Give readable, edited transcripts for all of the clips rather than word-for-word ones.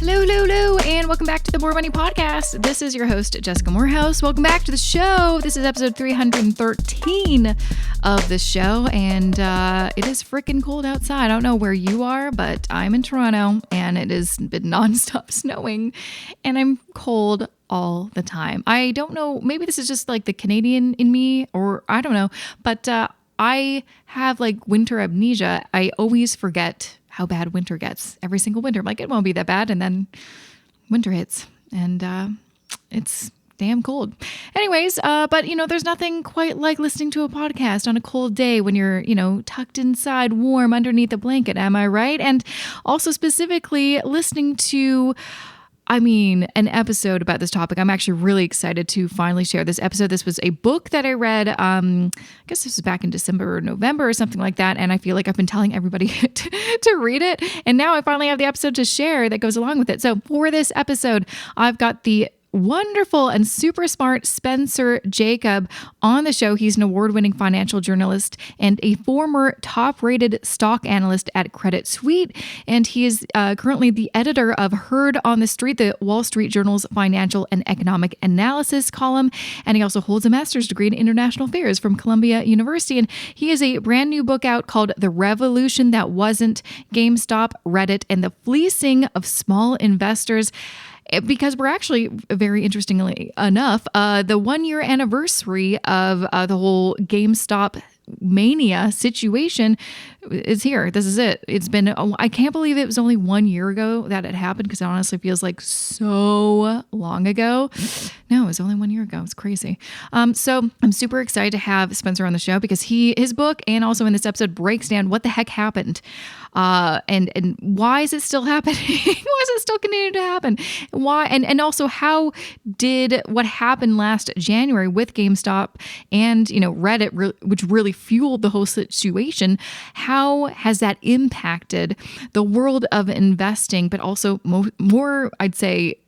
Hello, hello, hello, and welcome back to the More Money Podcast. This is your host, Jessica Morehouse. Welcome back to the show. This is episode 313 of the show, and it is freaking cold outside. I don't know where you are, but I'm in Toronto, and it has been nonstop snowing, and I'm cold all the time. I don't know, maybe this is just like the Canadian in me, or I don't know, but I have like winter amnesia. I always forget how bad winter gets every single winter. I'm like, it won't be that bad. And then winter hits and it's damn cold. Anyways, but there's nothing quite like listening to a podcast on a cold day when you're, tucked inside warm underneath a blanket. Am I right? And also specifically listening to an episode about this topic. I'm actually really excited to finally share this episode. This was a book that I read, I guess this was back in December or November or something like that. And I feel like I've been telling everybody to read it. And now I finally have the episode to share that goes along with it. So for this episode, I've got the wonderful and super smart Spencer Jakab on the show. He's an award-winning financial journalist and a former top-rated stock analyst at Credit Suisse. And he is currently the editor of Heard on the Street, the Wall Street Journal's financial and economic analysis column. And he also holds a master's degree in international affairs from Columbia University. And he has a brand new book out called The Revolution That Wasn't: Gamestop, Reddit, and the Fleecing of Small Investors. Because we're actually, very interestingly enough, the 1-year anniversary of the whole GameStop mania situation is here. This is it. It's been, I can't believe it was only 1 year ago that it happened, because it honestly feels like so long ago. No, it was only 1 year ago. It's crazy. So I'm super excited to have Spencer on the show, because his book and also in this episode breaks down what the heck happened. And why is it still happening? Why is it still continuing to happen? Why? And also, how did what happened last January with GameStop and, Reddit, which really fueled the whole situation, how has that impacted the world of investing, but also more, I'd say,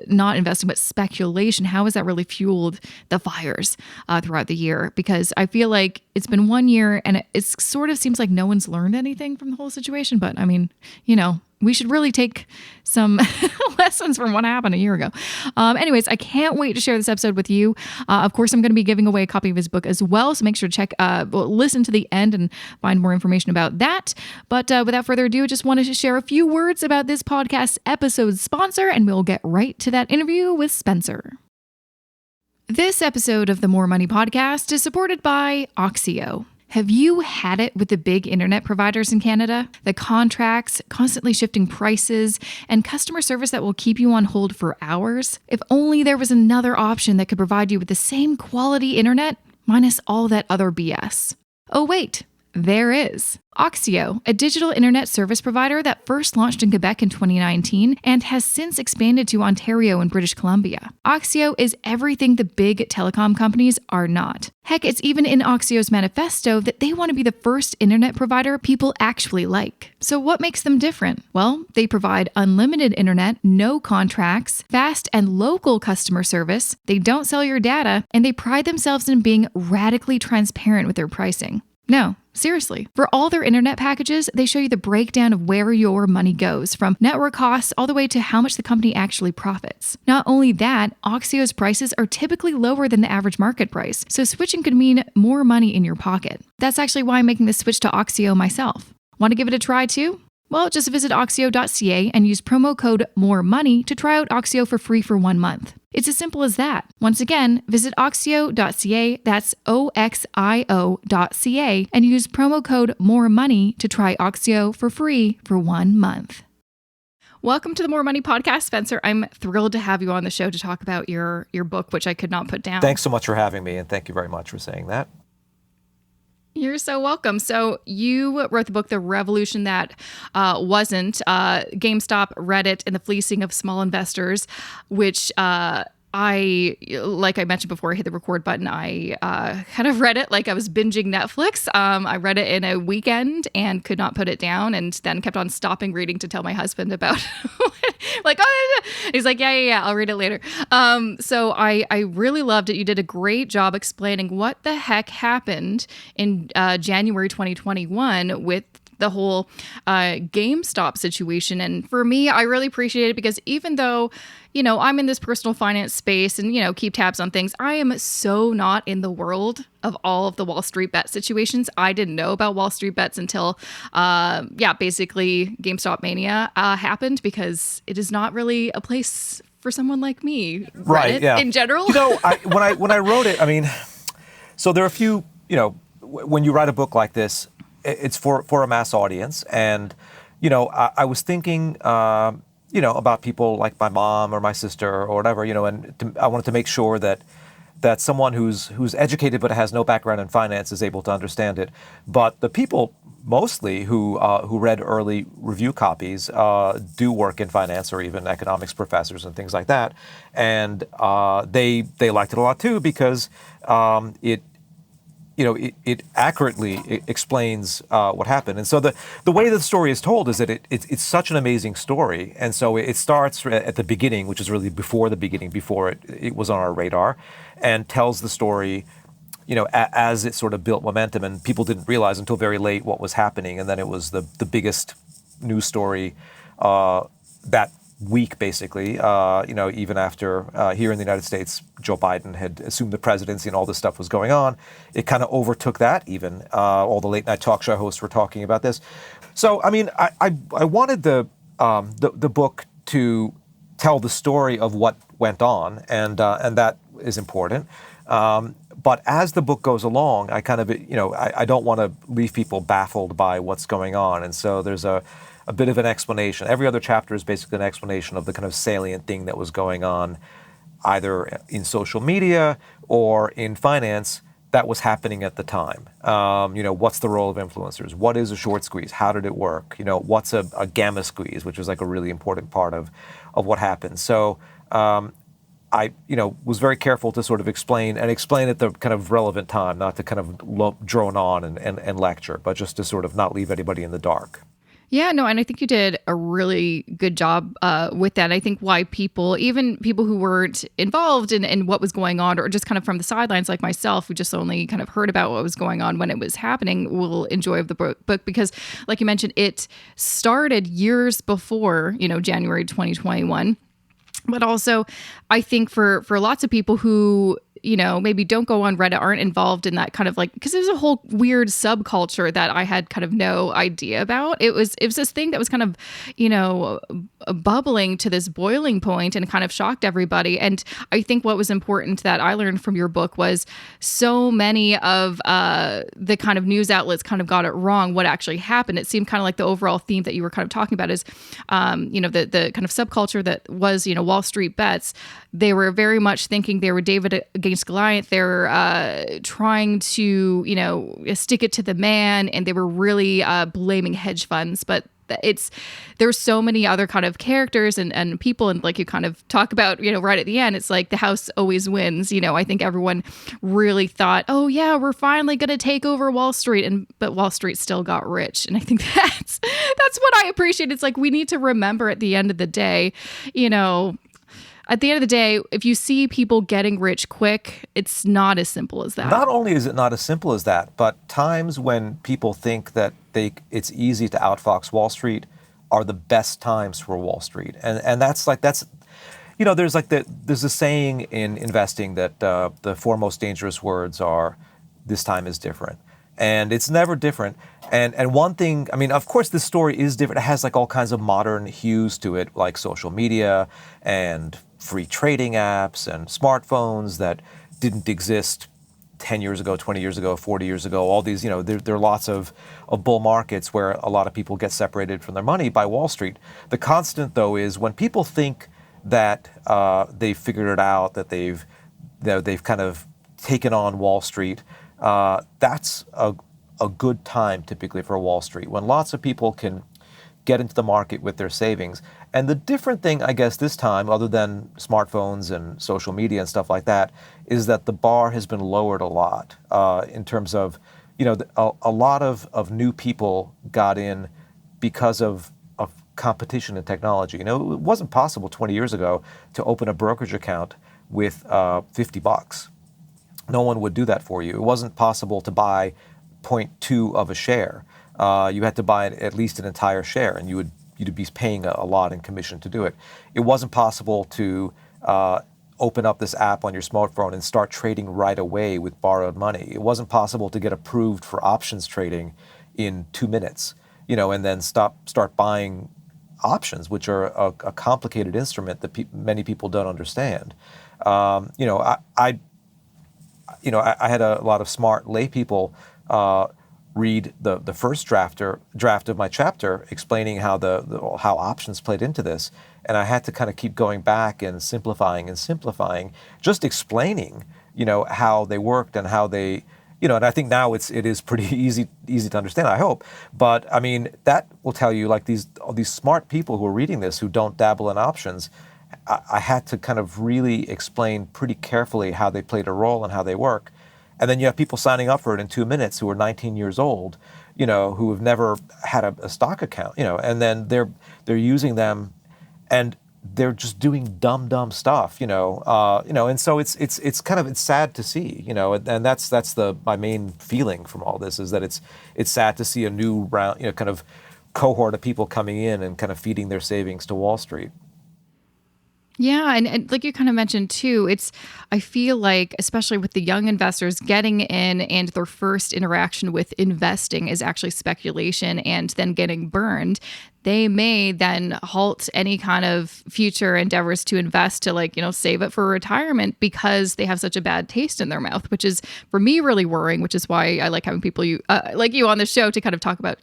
not investing, but speculation? How has that really fueled the fires throughout the year? Because I feel like it's been 1 year and it sort of seems like no one's learned anything from the whole situation. But we should really take some lessons from what happened a year ago. Anyways, I can't wait to share this episode with you. Of course, I'm going to be giving away a copy of his book as well. So make sure to listen to the end and find more information about that. But without further ado, I just wanted to share a few words about this podcast episode's sponsor, and we'll get right to that interview with Spencer. This episode of the More Money Podcast is supported by Oxio. Have you had it with the big internet providers in Canada? The contracts, constantly shifting prices, and customer service that will keep you on hold for hours? If only there was another option that could provide you with the same quality internet, minus all that other BS. Oh wait, there is. Oxio, a digital internet service provider that first launched in Quebec in 2019 and has since expanded to Ontario and British Columbia. Oxio is everything the big telecom companies are not. Heck, it's even in Oxio's manifesto that they want to be the first internet provider people actually like. So what makes them different? Well, they provide unlimited internet, no contracts, fast and local customer service, they don't sell your data, and they pride themselves in being radically transparent with their pricing. No, seriously. For all their internet packages, they show you the breakdown of where your money goes, from network costs all the way to how much the company actually profits. Not only that, Oxio's prices are typically lower than the average market price, so switching could mean more money in your pocket. That's actually why I'm making the switch to Oxio myself. Want to give it a try too? Well, just visit Oxio.ca and use promo code MOREMONEY to try out Oxio for free for 1 month. It's as simple as that. Once again, visit Oxio.ca, that's OXIO.ca, and use promo code MOREMONEY to try Oxio for free for 1 month. Welcome to the More Money Podcast, Spencer. I'm thrilled to have you on the show to talk about your book, which I could not put down. Thanks so much for having me, and thank you very much for saying that. You're so welcome. So you wrote the book, The Revolution That Wasn't: GameStop, Reddit, and the Fleecing of Small Investors, which like I mentioned before I hit the record button, I kind of read it like I was binging Netflix. I read it in a weekend and could not put it down, and then kept on stopping reading to tell my husband about like, oh, he's like, yeah, I'll read it later. So I really loved it. You did a great job explaining what the heck happened in January 2021 with the whole GameStop situation. And for me, I really appreciate it because even though, I'm in this personal finance space and, keep tabs on things, I am so not in the world of all of the Wall Street bet situations. I didn't know about Wall Street bets until, basically GameStop mania happened, because it is not really a place for someone like me, Right, Reddit yeah. in general. When I wrote it, so there are a few, when you write a book like this, it's for a mass audience. And, I was thinking, about people like my mom or my sister or whatever, and I wanted to make sure that someone who's educated but has no background in finance is able to understand it. But the people mostly who read early review copies do work in finance or even economics professors and things like that, and they liked it a lot too because it accurately explains what happened. And so the way that the story is told is that it's such an amazing story. And so it starts at the beginning, which is really before the beginning, before it was on our radar, and tells the story, as it sort of built momentum, and people didn't realize until very late what was happening. And then it was the biggest news story that week, basically, even after here in the United States, Joe Biden had assumed the presidency and all this stuff was going on. It kind of overtook that even. All the late night talk show hosts were talking about this. So, I wanted the book to tell the story of what went on, and that is important. But as the book goes along, I kind of, I don't want to leave people baffled by what's going on. And so there's a bit of an explanation. Every other chapter is basically an explanation of the kind of salient thing that was going on, either in social media or in finance, that was happening at the time. What's the role of influencers? What is a short squeeze? How did it work? What's a gamma squeeze, which was like a really important part of what happened. So I was very careful to sort of explain at the kind of relevant time, not to kind of drone on and lecture, but just to sort of not leave anybody in the dark. Yeah, no, and I think you did a really good job with that. I think why even people who weren't involved in what was going on, or just kind of from the sidelines like myself, who just only kind of heard about what was going on when it was happening, will enjoy the book because, like you mentioned, it started years before, January 2021. But also, I think for lots of people who, maybe don't go on Reddit, aren't involved in that kind of because there's a whole weird subculture that I had kind of no idea about. It was this thing that was kind of, bubbling to this boiling point and kind of shocked everybody. And I think what was important that I learned from your book was so many of the kind of news outlets kind of got it wrong what actually happened. It seemed kind of like the overall theme that you were kind of talking about is, the kind of subculture that was, Wall Street bets. They were very much thinking they were David against Goliath. They were trying to, stick it to the man, and they were really blaming hedge funds. But there's so many other kind of characters and people, and like you kind of talk about, right at the end, it's like the house always wins. I think everyone really thought, oh yeah, we're finally going to take over Wall Street, but Wall Street still got rich. And I think that's what I appreciate. It's like, we need to remember at the end of the day, at the end of the day, if you see people getting rich quick, it's not as simple as that. Not only is it not as simple as that, but times when people think that it's easy to outfox Wall Street are the best times for Wall Street. And there's a saying in investing that the four most dangerous words are, this time is different. And it's never different. And one thing, of course, this story is different. It has like all kinds of modern hues to it, like social media and free trading apps and smartphones that didn't exist 10 years ago, 20 years ago, 40 years ago. All these, there are lots of bull markets where a lot of people get separated from their money by Wall Street. The constant, though, is when people think that they've figured it out, that they've kind of taken on Wall Street, that's a good time typically for Wall Street, when lots of people can get into the market with their savings. And the different thing, I guess, this time, other than smartphones and social media and stuff like that, is that the bar has been lowered a lot in terms of, a lot of new people got in because of competition in technology. It wasn't possible 20 years ago to open a brokerage account with $50. No one would do that for you. It wasn't possible to buy 0.2 of a share. you had to buy at least an entire share, and you'd be paying a lot in commission to do it. It wasn't possible to open up this app on your smartphone and start trading right away with borrowed money. It wasn't possible to get approved for options trading in 2 minutes, and then start buying options, which are a complicated instrument that many people don't understand. I had a lot of smart lay people read the first draft of my chapter explaining how how options played into this, and I had to kind of keep going back and simplifying, just explaining how they worked and how they and I think now it is pretty easy to understand, I hope. But I mean, that will tell you, like, all these smart people who are reading this who don't dabble in options, I had to kind of really explain pretty carefully how they played a role and how they work. And then you have people signing up for it in 2 minutes who are 19 years old, who have never had a stock account, and then they're using them, and they're just doing dumb stuff, and so it's kind of sad to see, and that's my main feeling from all this, is that it's sad to see a new round, kind of cohort of people coming in and kind of feeding their savings to Wall Street. Yeah, and like you kind of mentioned too, I feel like, especially with the young investors getting in and their first interaction with investing is actually speculation and then getting burned, they may then halt any kind of future endeavors to invest to save it for retirement because they have such a bad taste in their mouth, which is for me really worrying, which is why I like having people like you on the show to kind of talk about,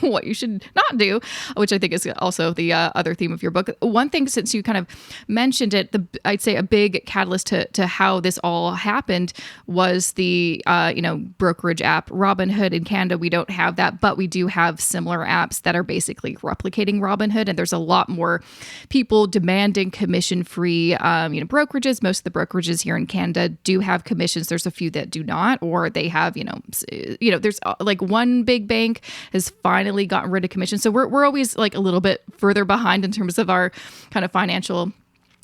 what you should not do, which I think is also the other theme of your book. One thing, since you kind of mentioned it, I'd say a big catalyst to how this all happened was the, brokerage app Robinhood. In Canada, we don't have that, but we do have similar apps that are basically replicating Robinhood, and there's a lot more people demanding commission-free brokerages. Most of the brokerages here in Canada do have commissions. There's a few that do not, or they have there's like one big bank has finally gotten rid of commission. So we're always like a little bit further behind in terms of our kind of financial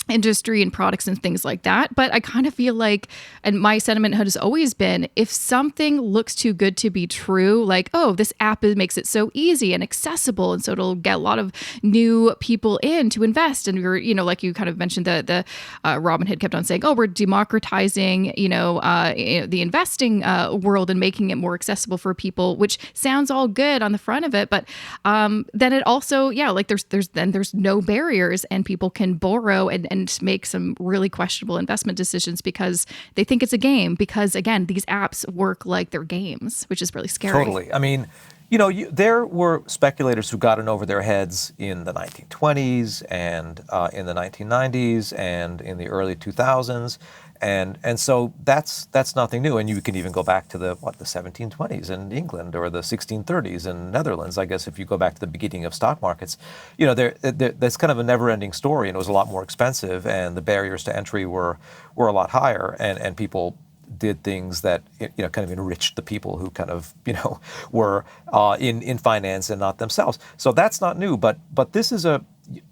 industry and products and things like that. But I kind of feel like, and my sentiment has always been, if something looks too good to be true, like, oh, this app makes it so easy and accessible, and so it'll get a lot of new people in to invest. And we're, like you kind of mentioned, the Robinhood kept on saying, oh, we're democratizing, the investing world and making it more accessible for people, which sounds all good on the front of it. But then it also, there's no barriers, and people can borrow and make some really questionable investment decisions because they think it's a game, because again, these apps work like they're games, which is really scary. Totally. I mean, there were speculators who got in over their heads in the 1920s and in the 1990s and in the early 2000s. And so that's nothing new. And you can even go back to the 1720s in England, or the 1630s in Netherlands. I guess if you go back to the beginning of stock markets, that's kind of a never-ending story, and it was a lot more expensive, and the barriers to entry were a lot higher, and people did things that kind of enriched the people who kind of were in finance and not themselves. So that's not new, but this is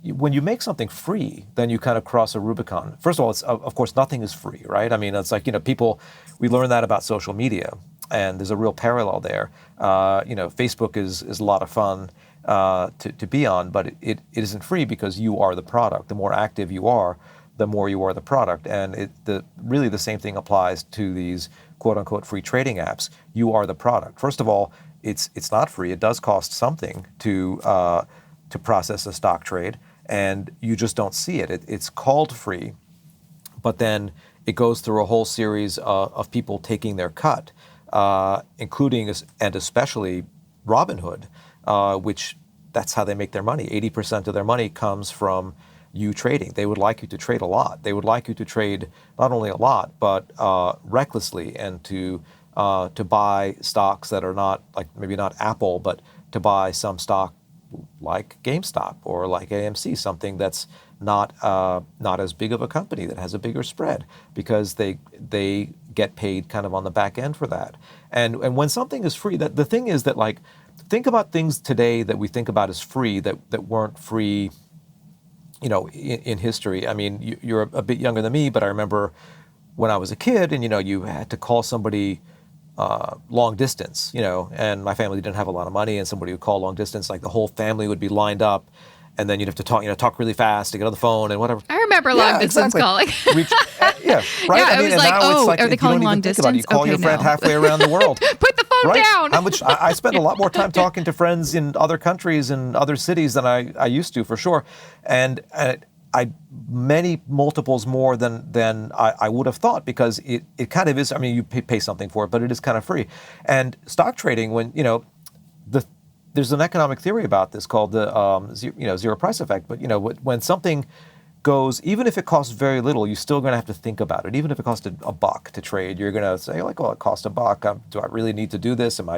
when you make something free, then you kind of cross a Rubicon. First of all, it's, of course, nothing is free, right? I mean, it's like, we learn that about social media, and there's a real parallel there. Facebook is a lot of fun to be on, but it isn't free, because you are the product. The more active you are, the more you are the product. And really the same thing applies to these quote unquote free trading apps. You are the product. First of all, it's not free. It does cost something to process a stock trade, and you just don't see it. It's called free, but then it goes through a whole series of people taking their cut, including and especially Robinhood, which that's how they make their money. 80% of their money comes from you trading. They would like you to trade a lot. They would like you to trade not only a lot, but recklessly, and to buy stocks that are not, like, maybe not Apple, but to buy some stock like Gamestop or like AMC, something that's not as big of a company, that has a bigger spread, because they get paid kind of on the back end for that. And when something is free, the thing is that, like, think about things today that we think about as free that weren't free, in history. I mean, you're a bit younger than me, but I remember when I was a kid, and you had to call somebody long distance, and my family didn't have a lot of money, and somebody would call long distance, like the whole family would be lined up, and then you'd have to talk really fast to get on the phone and whatever. I remember long distance calling. Yeah, right. Yeah, I was like, oh, are they calling long distance? You call your friend halfway around the world. Put the phone down. I spend a lot more time talking to friends in other countries and other cities than I used to, for sure, and I many multiples more than I would have thought, because it kind of is. I mean, you pay something for it, but it is kind of free. And stock trading, when there's an economic theory about this called the zero price effect. But when something goes, even if it costs very little, you're still going to have to think about it. Even if it cost a buck to trade, you're going to say, like, well, it cost a buck. Do I really need to do this? Do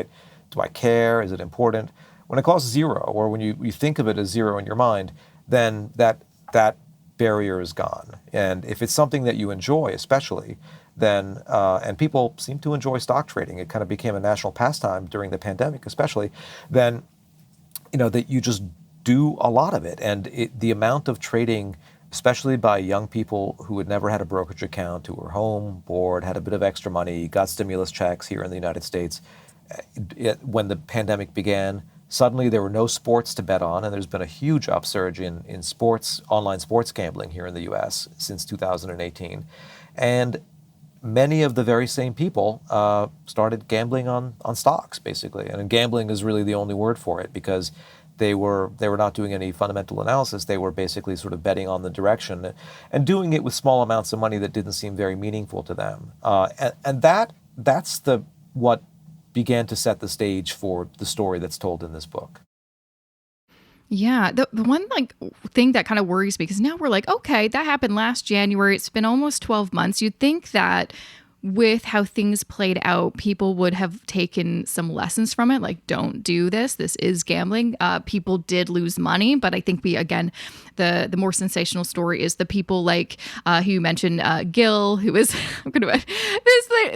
I care? Is it important? When it costs zero, or when you think of it as zero in your mind, then that barrier is gone. And if it's something that you enjoy, especially, then and people seem to enjoy stock trading. It kind of became a national pastime during the pandemic, especially. Then, that you just do a lot of it, and the amount of trading, especially by young people who had never had a brokerage account, who were home, bored, had a bit of extra money, got stimulus checks here in the United States. When the pandemic began, suddenly there were no sports to bet on, and there's been a huge upsurge in sports, online sports gambling here in the U.S. since 2018. And many of the very same people started gambling on stocks, basically. And gambling is really the only word for it, because they were not doing any fundamental analysis. They were basically sort of betting on the direction and doing it with small amounts of money that didn't seem very meaningful to them. And that's what began to set the stage for the story that's told in this book. Yeah, the one thing that kind of worries me, because now we're like, okay, that happened last January. It's been almost 12 months. You'd think that with how things played out, people would have taken some lessons from it, like, don't do this. This is gambling. People did lose money, but I think the more sensational story is the people like who you mentioned, Gil, who is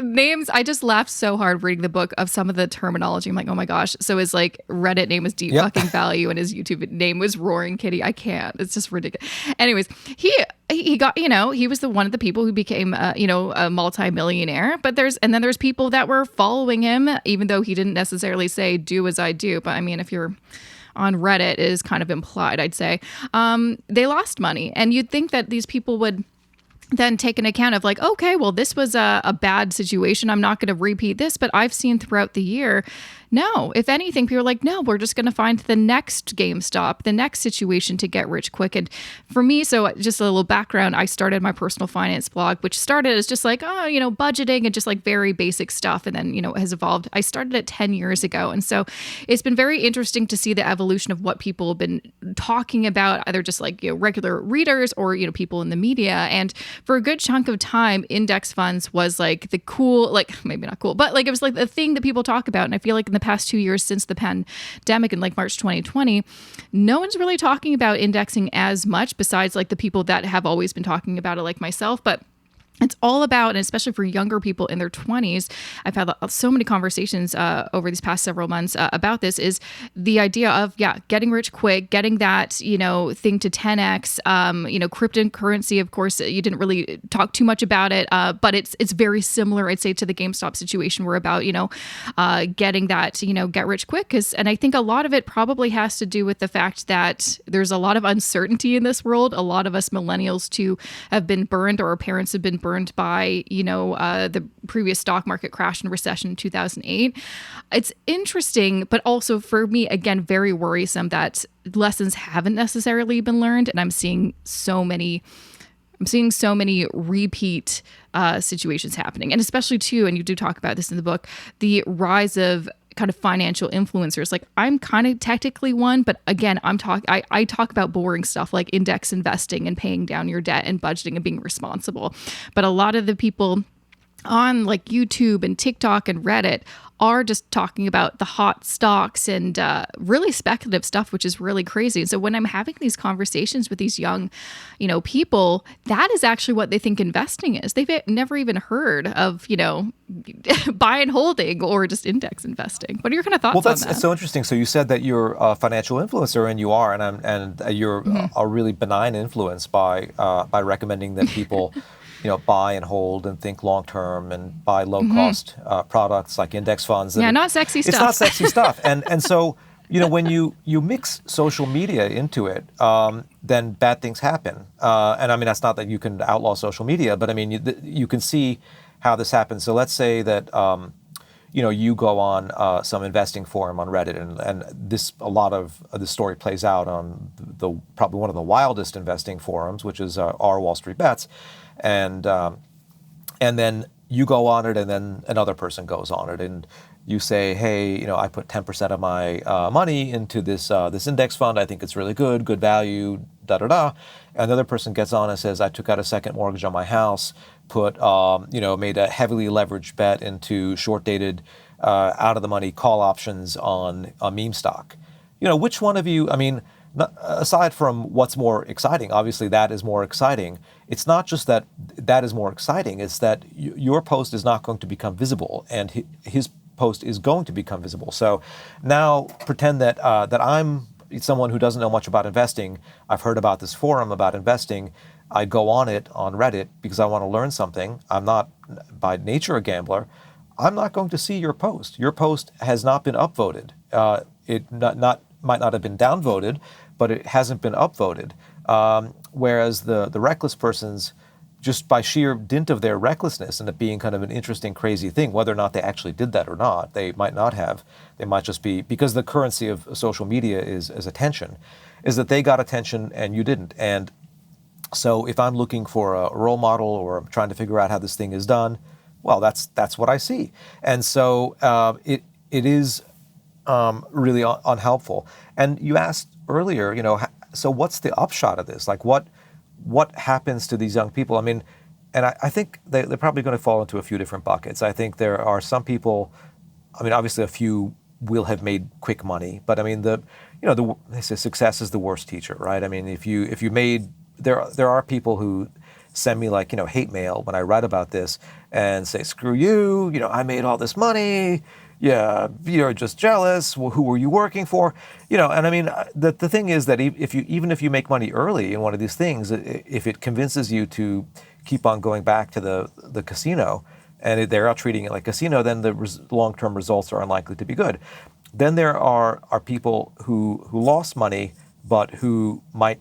names. I just laughed so hard reading the book of some of the terminology. I'm like, oh my gosh. So his Reddit name was Deep Fucking Value, and his YouTube name was Roaring Kitty. I can't. It's just ridiculous. Anyways, he got, he was one of the people who became, a multi-millionaire, but there's people that were following him, even though he didn't necessarily say, do as I do. But I mean, if you're on Reddit, it is kind of implied, I'd say. They lost money, and you'd think that these people would then take an account of, like, okay, well, this was a bad situation. I'm not going to repeat this. But I've seen throughout the year, no, if anything, people are like, no, we're just going to find the next GameStop, the next situation to get rich quick. And for me, so just a little background, I started my personal finance blog, which started as just like, budgeting and just like very basic stuff. And then, has evolved. I started it 10 years ago. And so it's been very interesting to see the evolution of what people have been talking about, either just like, regular readers or, people in the media. And for a good chunk of time, index funds was like the cool, like maybe not cool, but like it was like the thing that people talk about. And I feel like in the past 2 years since the pandemic in like March 2020, no one's really talking about indexing as much, besides like the people that have always been talking about it, like myself. But it's all about, and especially for younger people in their 20s, I've had so many conversations over these past several months about this, is the idea of, getting rich quick, getting that, thing to 10x, cryptocurrency. Of course, you didn't really talk too much about it, but it's very similar, I'd say, to the GameStop situation. We're about, getting that, get rich quick. And I think a lot of it probably has to do with the fact that there's a lot of uncertainty in this world. A lot of us millennials too have been burned, or our parents have been burned by, the previous stock market crash and recession in 2008. It's interesting, but also for me, again, very worrisome that lessons haven't necessarily been learned. And I'm seeing so many repeat situations happening. And especially too, and you do talk about this in the book, the rise of kind of financial influencers. Like, I'm kind of technically one, but again, I talk about boring stuff like index investing and paying down your debt and budgeting and being responsible. But a lot of the people on like YouTube and TikTok and Reddit are just talking about the hot stocks and really speculative stuff, which is really crazy. And so when I'm having these conversations with these young, people, that is actually what they think investing is. They've never even heard of, buy and holding or just index investing. What are your kind of thoughts on that? Well, that's so interesting. So you said that you're a financial influencer, and you are, and you're a really benign influence by recommending that people buy and hold and think long term and buy low cost products like index funds. Yeah, not sexy stuff. It's not sexy stuff. And so, when you mix social media into it, then bad things happen. And I mean, that's not that you can outlaw social media, but I mean, you can see how this happens. So let's say that, you go on some investing forum on Reddit, and a lot of this story plays out on probably one of the wildest investing forums, which is our Wall Street Bets, and then you go on it, and then another person goes on it, and you say, hey, I put 10% of my money into this index fund. I think it's really good value, da da da. And the other person gets on and says, I took out a second mortgage on my house, made a heavily leveraged bet into short-dated, out of the money call options on a meme stock. Which one of you? I mean, aside from what's more exciting, obviously that is more exciting. It's not just that is more exciting. It's that your post is not going to become visible, and his post is going to become visible. So now pretend that I'm someone who doesn't know much about investing. I've heard about this forum about investing. I go on it on Reddit because I want to learn something. I'm not by nature a gambler. I'm not going to see your post. Your post has not been upvoted. It might not have been downvoted, but it hasn't been upvoted. Whereas the reckless person's, just by sheer dint of their recklessness and it being kind of an interesting, crazy thing, whether or not they actually did that or not, they might not have. They might just be, because the currency of social media is attention, is that they got attention and you didn't. And so if I'm looking for a role model or I'm trying to figure out how this thing is done, well, that's what I see. And so it is really unhelpful. And you asked earlier, so what's the upshot of this? Like what happens to these young people? I mean, and I think they're probably going to fall into a few different buckets. I think there are some people, I mean, obviously a few will have made quick money, but I mean, they say success is the worst teacher, right? I mean, if you made, there are people who send me hate mail when I write about this and say, screw you, I made all this money. Yeah, you're just jealous. Well, who were you working for? And I mean, the thing is that even if you make money early in one of these things, if it convinces you to keep on going back to the casino, and they're out treating it like casino, then the long-term results are unlikely to be good. Then there are people who lost money, but who might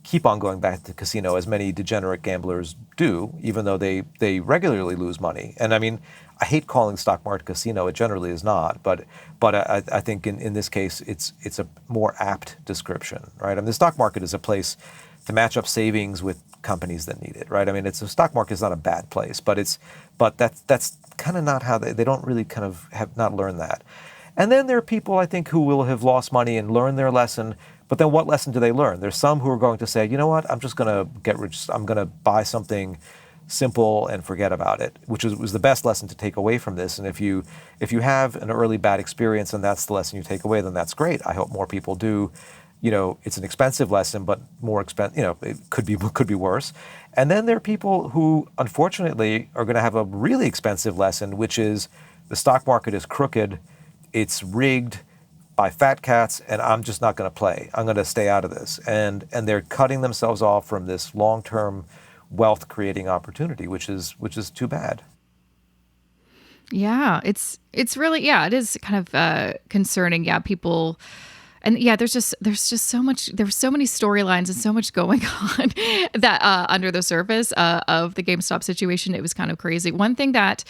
keep on going back to the casino, as many degenerate gamblers do, even though they regularly lose money. And I mean, I hate calling the stock market casino. It generally is not, but I think in this case, it's a more apt description, right? I mean, the stock market is a place to match up savings with companies that need it, right? I mean, the stock market is not a bad place, but that's kind of not how they don't really kind of have not learned that. And then there are people, I think, who will have lost money and learned their lesson. But then what lesson do they learn? There's some who are going to say, you know what, I'm just going to get rich. I'm going to buy something simple and forget about it, which was the best lesson to take away from this. And if you have an early bad experience and that's the lesson you take away, then that's great. I hope more people do. It's an expensive lesson, but more expensive. It could be worse. And then there are people who, unfortunately, are going to have a really expensive lesson, which is the stock market is crooked, it's rigged by fat cats, and I'm just not going to play. I'm going to stay out of this. And they're cutting themselves off from this long-term wealth creating opportunity, which is too bad. Yeah, it's really, it is kind of concerning. Yeah, people. And yeah, there's just so much, there's so many storylines and so much going on that under the surface of the GameStop situation, it was kind of crazy. One thing that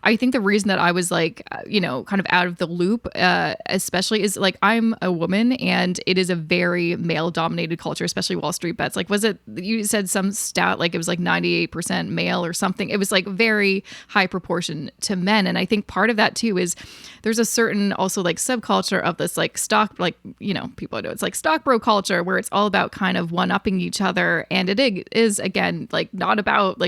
I think the reason that I was kind of out of the loop, especially is I'm a woman and it is a very male dominated culture, especially Wall Street Bets. Was it, you said some stat, it was 98% male or something. It was very high proportion to men. And I think part of that too is there's a certain also subculture of this stock, people know it's stock bro culture where it's all about kind of one-upping each other. And it is, again, not about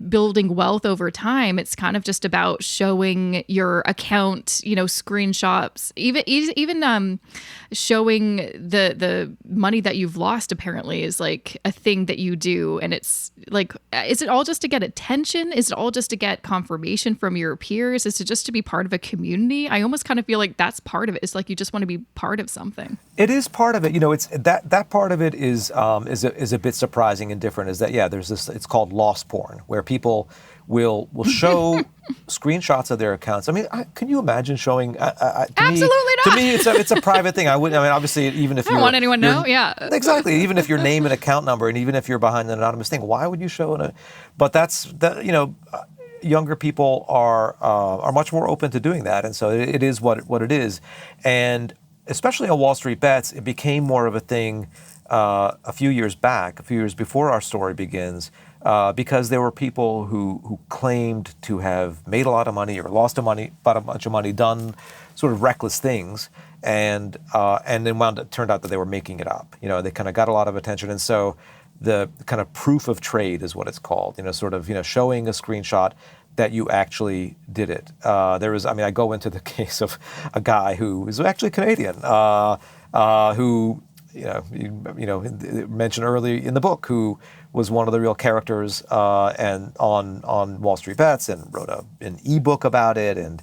building wealth over time. It's kind of just about showing your account, screenshots, even showing the money that you've lost apparently is a thing that you do. And it's is it all just to get attention? Is it all just to get confirmation from your peers? Is it just to be part of a community? I almost kind of feel that's part of it. It's you just want to be part of something. It is part of it. It's that part of it is a bit surprising and different, is that, there's this, it's called loss porn, where people will show screenshots of their accounts. I mean, can you imagine showing? Absolutely not. To me, it's a private thing. I wouldn't. I mean, obviously, even if you don't want anyone to know. Yeah, exactly. Even if your name and account number, and even if you're behind an anonymous thing, why would you show it? But that's that. Younger people are much more open to doing that, and so it is what it is. And especially on Wall Street Bets, it became more of a thing a few years before our story begins, because there were people who claimed to have made a lot of money or lost a bunch of money, done sort of reckless things, and then turned out that they were making it up. They kind of got a lot of attention, and so the kind of proof of trade is what it's called. Showing a screenshot that you actually did it. I go into the case of a guy who is actually Canadian, who you mentioned early in the book, who was one of the real characters and on Wall Street Bets, and wrote an ebook about it, and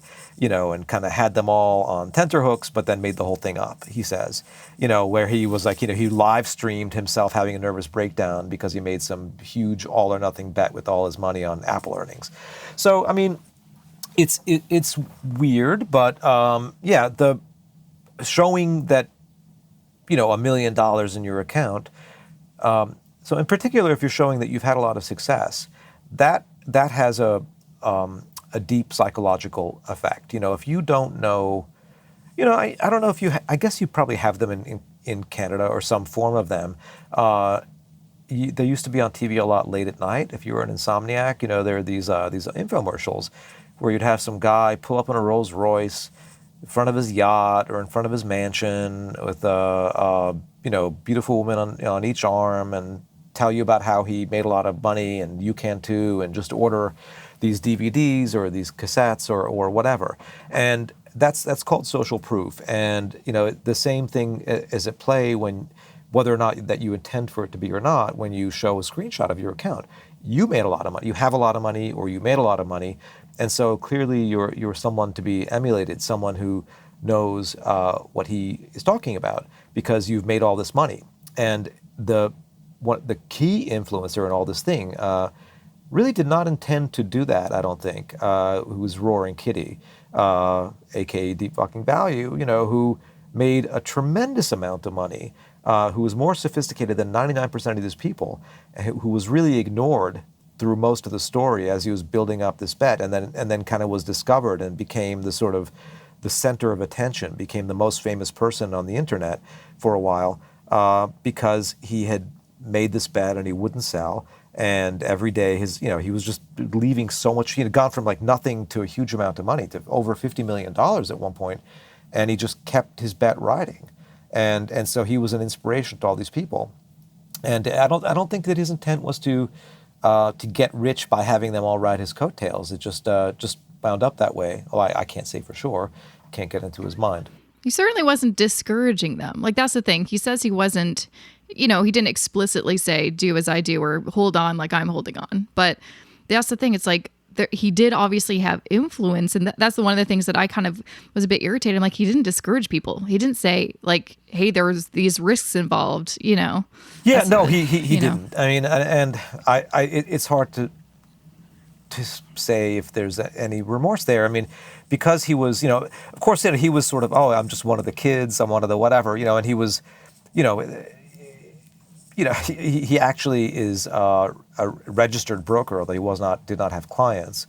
kind of had them all on tenterhooks, but then made the whole thing up. He says, where he was like, he live streamed himself having a nervous breakdown because he made some huge all or nothing bet with all his money on Apple earnings. So I mean, it's weird, but the showing that $1 million in your account. So in particular, if you're showing that you've had a lot of success, that has a deep psychological effect. If you don't know, I don't know if I guess you probably have them in Canada, or some form of them. They used to be on TV a lot late at night. If you were an insomniac, there are these infomercials where you'd have some guy pull up in a Rolls Royce in front of his yacht or in front of his mansion with a beautiful woman on each arm, and tell you about how he made a lot of money and you can too, and just order these DVDs or these cassettes or whatever. And that's called social proof. And the same thing is at play when, whether or not that you intend for it to be or not, when you show a screenshot of your account. You made a lot of money, you have a lot of money, or you made a lot of money. And so clearly you're someone to be emulated, someone who knows what he is talking about, because you've made all this money. And the key influencer in all this thing really did not intend to do that, I don't think, who was Roaring Kitty, aka Deep Fucking Value, who made a tremendous amount of money, who was more sophisticated than 99% of these people, who was really ignored through most of the story as he was building up this bet, and then kind of was discovered and became the sort of the center of attention, became the most famous person on the internet for a while, because he had made this bet and he wouldn't sell. And every day he was just leaving so much. He had gone from like nothing to a huge amount of money to over $50 million at one point, and he just kept his bet riding. And so he was an inspiration to all these people. And I don't think that his intent was to get rich by having them all ride his coattails. It just wound up that way. Oh, I can't say for sure. Can't get into his mind. He certainly wasn't discouraging them. Like, that's the thing. He says he wasn't, he didn't explicitly say, do as I do, or hold on like I'm holding on. But that's the thing. It's like, he did obviously have influence. And that's one of the things that I kind of was a bit irritated. I'm like, he didn't discourage people. He didn't say like, hey, there's these risks involved, Yeah, no, he didn't. I mean, and it's hard to say if there's any remorse there. I mean, because he was, of course, he was sort of, oh, I'm just one of the kids, I'm one of the whatever, and he was, he actually is a registered broker, although he did not have clients.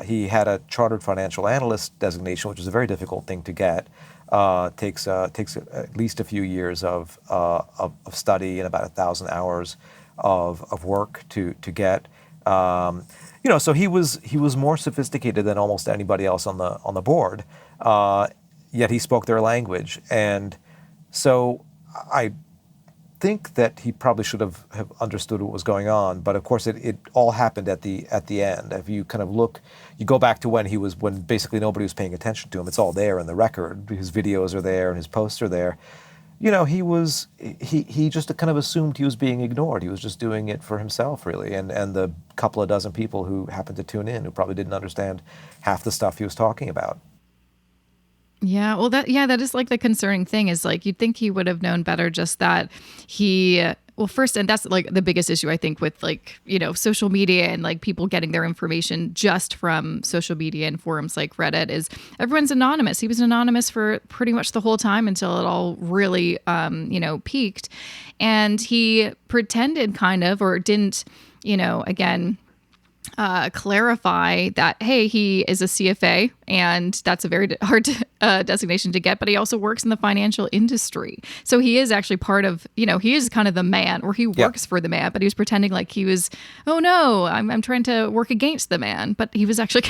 He had a chartered financial analyst designation, which is a very difficult thing to get. Takes at least a few years of study and about 1,000 hours of work to get. So he was more sophisticated than almost anybody else on the board. Yet he spoke their language, and so I think that he probably should have understood what was going on. But of course, it all happened at the end. If you kind of look, you go back to when basically nobody was paying attention to him. It's all there in the record. His videos are there and his posts are there. He just kind of assumed he was being ignored. He was just doing it for himself, really, and the couple of dozen people who happened to tune in who probably didn't understand half the stuff he was talking about. Yeah, well, that is like the concerning thing, is like, you'd think he would have known better, just that he Well, first, and that's like the biggest issue I think with like, social media and like people getting their information just from social media and forums like Reddit is everyone's anonymous. He was anonymous for pretty much the whole time until it all really, peaked. And he pretended kind of, or didn't, again, clarify that, hey, he is a CFA, and that's a very hard designation to get, but he also works in the financial industry. So he is actually part of, he is kind of the man, or he works for the man, but he was pretending like he was, oh no, I'm trying to work against the man, but he was actually,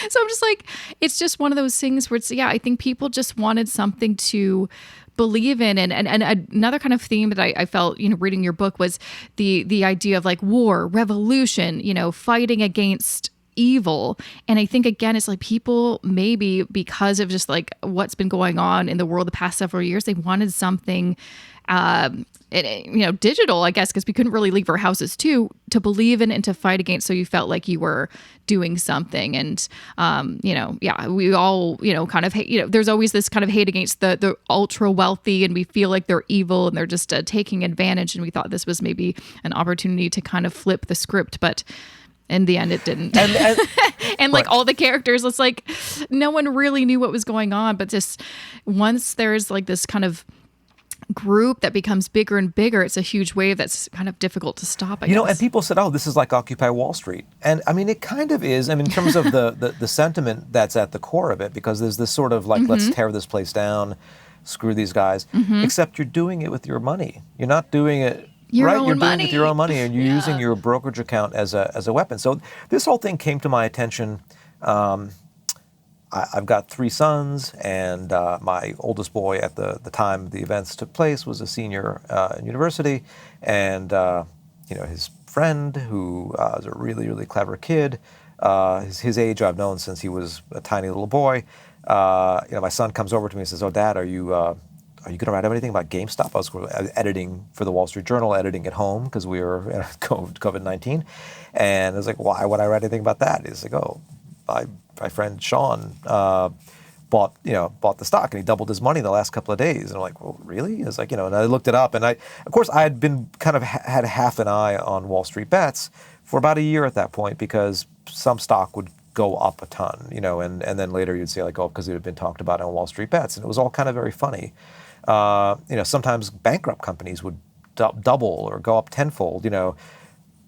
so I'm just like, it's just one of those things where it's, I think people just wanted something to believe in. And another kind of theme that I felt, reading your book was the idea of like war, revolution, fighting against evil. And I think, again, it's like people maybe because of just like what's been going on in the world the past several years, they wanted something digital, I guess, because we couldn't really leave our houses to believe in and to fight against. So you felt like you were doing something. And, we all, kind of hate, there's always this kind of hate against the ultra wealthy, and we feel like they're evil and they're just taking advantage. And we thought this was maybe an opportunity to kind of flip the script, but in the end, it didn't. And like all the characters, it's like no one really knew what was going on. But just once there's like this kind of group that becomes bigger and bigger, it's a huge wave that's kind of difficult to stop, I guess. And people said, oh, this is like Occupy Wall Street. And I mean, it kind of is. I mean, in terms of the sentiment that's at the core of it, because there's this sort of like, let's tear this place down, screw these guys, except you're doing it with your money. You're not doing it You're doing money. it with your own money, and you're using your brokerage account as a weapon. So this whole thing came to my attention. I've got 3 sons, and my oldest boy at the time the events took place was a senior in university, and his friend, who is a really, really clever kid, his age I've known since he was a tiny little boy. My son comes over to me and says, "Oh, Dad, are you going to write anything about Gamestop?" I was editing for the Wall Street Journal, editing at home because we were in COVID-19, and I was like, "Why would I write anything about that?" He's like, "Oh, my friend Sean bought the stock, and he doubled his money in the last couple of days." And I'm like, "Well, really?" It's like, and I looked it up, and I had been kind of had half an eye on Wall Street bets for about a year at that point, because some stock would go up a ton, and then later you'd say like, oh, because it had been talked about on Wall Street bets, and it was all kind of very funny. Sometimes bankrupt companies would double or go up tenfold,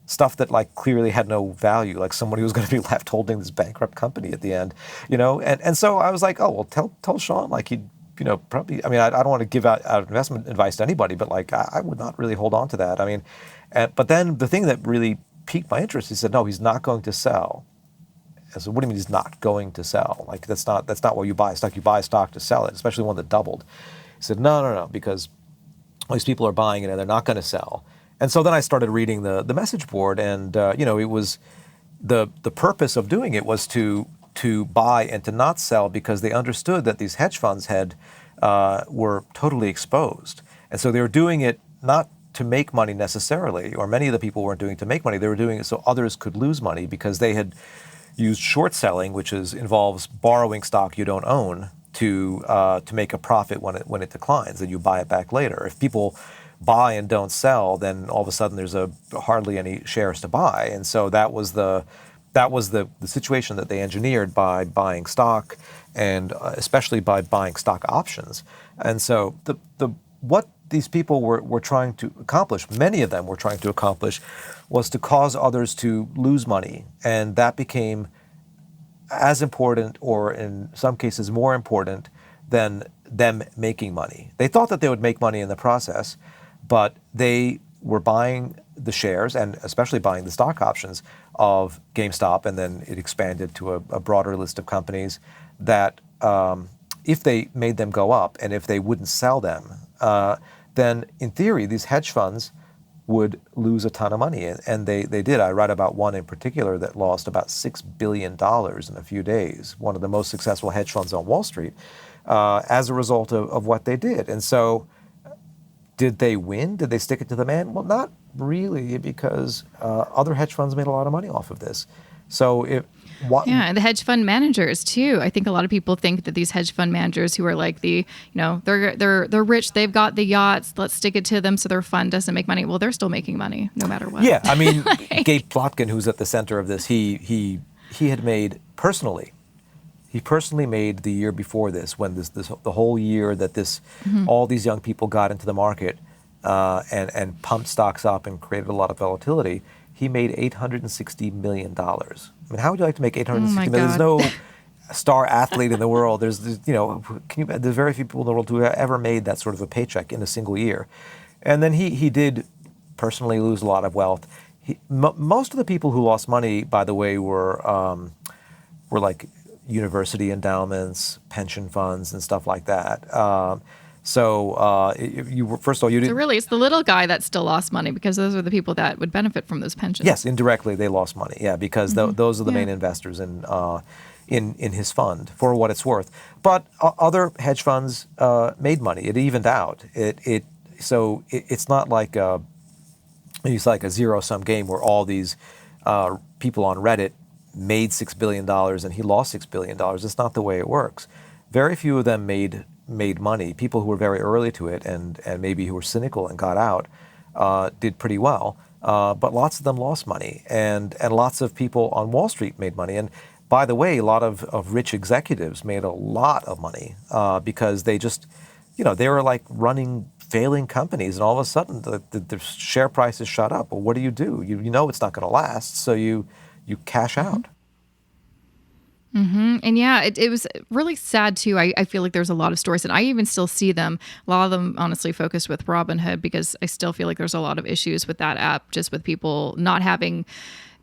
stuff that like clearly had no value, like somebody was going to be left holding this bankrupt company at the end, and so I was like, oh, well, tell Sean, like, he'd, probably, I mean, I don't want to give out investment advice to anybody, but like, I would not really hold on to that. I mean, but then the thing that really piqued my interest, he said, no, he's not going to sell. I said, what do you mean he's not going to sell? Like, that's not what you buy stock. You buy stock to sell it, especially one that doubled. He said, no, because all these people are buying it and they're not going to sell. And so then I started reading the message board, and it was the purpose of doing it was to buy and to not sell, because they understood that these hedge funds were totally exposed, and so they were doing it not to make money necessarily, or many of the people weren't doing it to make money. They were doing it so others could lose money, because they had used short selling, which involves borrowing stock you don't own to make a profit when it declines, and you buy it back later. If people buy and don't sell, then all of a sudden there's hardly any shares to buy. And so that was the situation that they engineered by buying stock, and especially by buying stock options. And so what these people were trying to accomplish, many of them were trying to accomplish, was to cause others to lose money. And that became as important, or in some cases more important, than them making money. They thought that they would make money in the process, but they were buying the shares, and especially buying the stock options of GameStop, and then it expanded to a broader list of companies that if they made them go up, and if they wouldn't sell them, then in theory these hedge funds would lose a ton of money, and they did. I read about one in particular that lost about $6 billion in a few days, one of the most successful hedge funds on Wall Street, as a result of what they did. And so did they win? Did they stick it to the man? Well, not really, because other hedge funds made a lot of money off of this. So What? Yeah, and the hedge fund managers too. I think a lot of people think that these hedge fund managers who are like they're rich, they've got the yachts, let's stick it to them so their fund doesn't make money. Well, they're still making money no matter what. Yeah, I mean, Gabe Plotkin, who's at the center of this, he had made personally. He personally made the year before this, when the whole year that all these young people got into the market and pumped stocks up and created a lot of volatility. He made $860 million. I mean, how would you like to make $860 million? There's no star athlete in the world. There's very few people in the world who have ever made that sort of a paycheck in a single year. And then he did personally lose a lot of wealth. Most of the people who lost money, by the way, were like university endowments, pension funds, and stuff like that. First of all, you didn't. So really, it's the little guy that still lost money, because those are the people that would benefit from those pensions. Yes, indirectly they lost money. Yeah, because those are the main investors in his fund, for what it's worth. But other hedge funds made money. It evened out. It's not like it's like a zero-sum game where all these people on Reddit made $6 billion and he lost $6 billion. It's not the way it works. Very few of them made money. People who were very early to it and maybe who were cynical and got out did pretty well. But lots of them lost money, and lots of people on Wall Street made money. And by the way, a lot of rich executives made a lot of money because they just, they were like running failing companies, and all of a sudden the share prices shot up. Well, what do? You know it's not going to last, so you cash out. Mm-hmm. And yeah, it was really sad too. I feel like there's a lot of stories, and I even still see them. A lot of them honestly focused with Robinhood, because I still feel like there's a lot of issues with that app, just with people not having.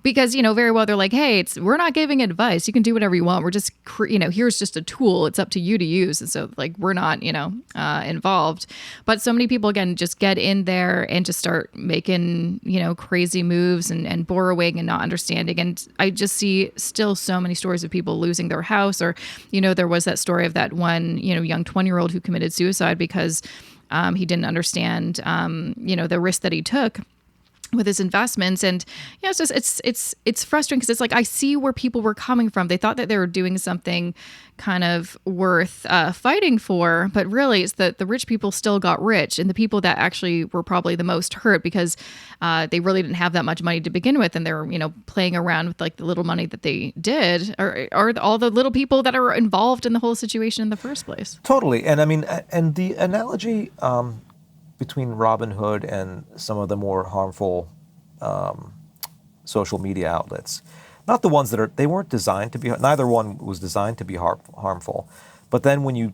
Because, very well, they're like, hey, we're not giving advice. You can do whatever you want. We're just, here's just a tool. It's up to you to use. And so, like, we're not, involved. But so many people, again, just get in there and just start making, crazy moves and borrowing and not understanding. And I just see still so many stories of people losing their house. Or, there was that story of that one, young 20-year-old who committed suicide because he didn't understand, the risk that he took with his investments. And it's just it's frustrating, because it's like I see where people were coming from. They thought that they were doing something kind of worth fighting for, but really it's that the rich people still got rich, and the people that actually were probably the most hurt, because they really didn't have that much money to begin with, and they're playing around with like the little money that they did, are all the little people that are involved in the whole situation in the first place. Totally. And I mean, and the analogy between Robinhood and some of the more harmful social media outlets, not the ones they weren't designed to be, neither one was designed to be harmful. But then when you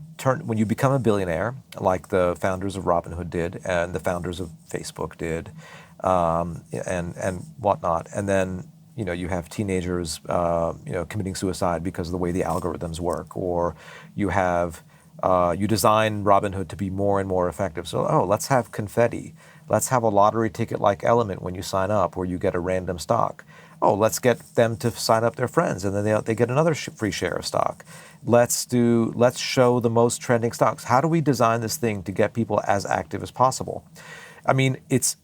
become a billionaire, like the founders of Robinhood did, and the founders of Facebook did, and whatnot, and then you have teenagers committing suicide because of the way the algorithms work, or you have you design Robinhood to be more and more effective. So, let's have confetti. Let's have a lottery ticket-like element when you sign up, where you get a random stock. Oh, let's get them to sign up their friends, and then they get another free share of stock. Let's show the most trending stocks. How do we design this thing to get people as active as possible? I mean,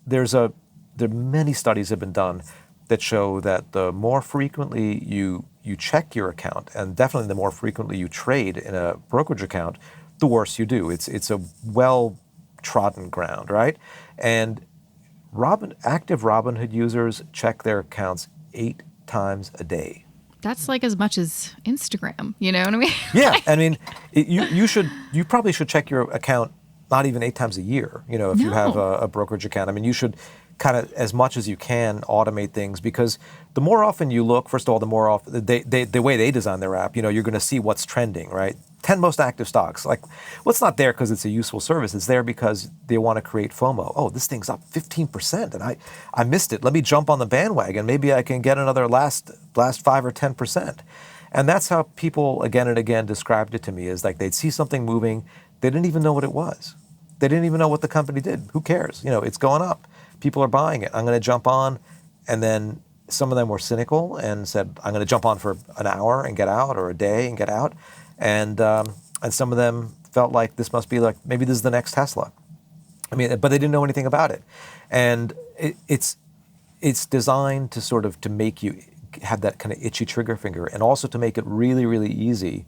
there are many studies have been done that show that the more frequently you check your account, and definitely the more frequently you trade in a brokerage account, the worse you do. It's a well-trodden ground, right? And active Robinhood users check their accounts 8 times a day. That's like as much as Instagram, you know what I mean? Yeah, I mean, you probably should check your account not even 8 times a year, if you have a brokerage account. I mean, you should kind of, as much as you can, automate things, because the more often you look, first of all, the more often, the way they design their app, you're going to see what's trending, right? 10 most active stocks. Like, well, it's not there because it's a useful service. It's there because they want to create FOMO. Oh, this thing's up 15%, and I missed it. Let me jump on the bandwagon. Maybe I can get another last 5 or 10%. And that's how people again and again described it to me, is like they'd see something moving. They didn't even know what it was. They didn't even know what the company did. Who cares? It's going up. People are buying it. I'm going to jump on. And then some of them were cynical and said, I'm going to jump on for an hour and get out, or a day and get out. And some of them felt like this must be like, maybe this is the next Tesla. I mean, but they didn't know anything about it. And it's designed to sort of to make you have that kind of itchy trigger finger, and also to make it really, really easy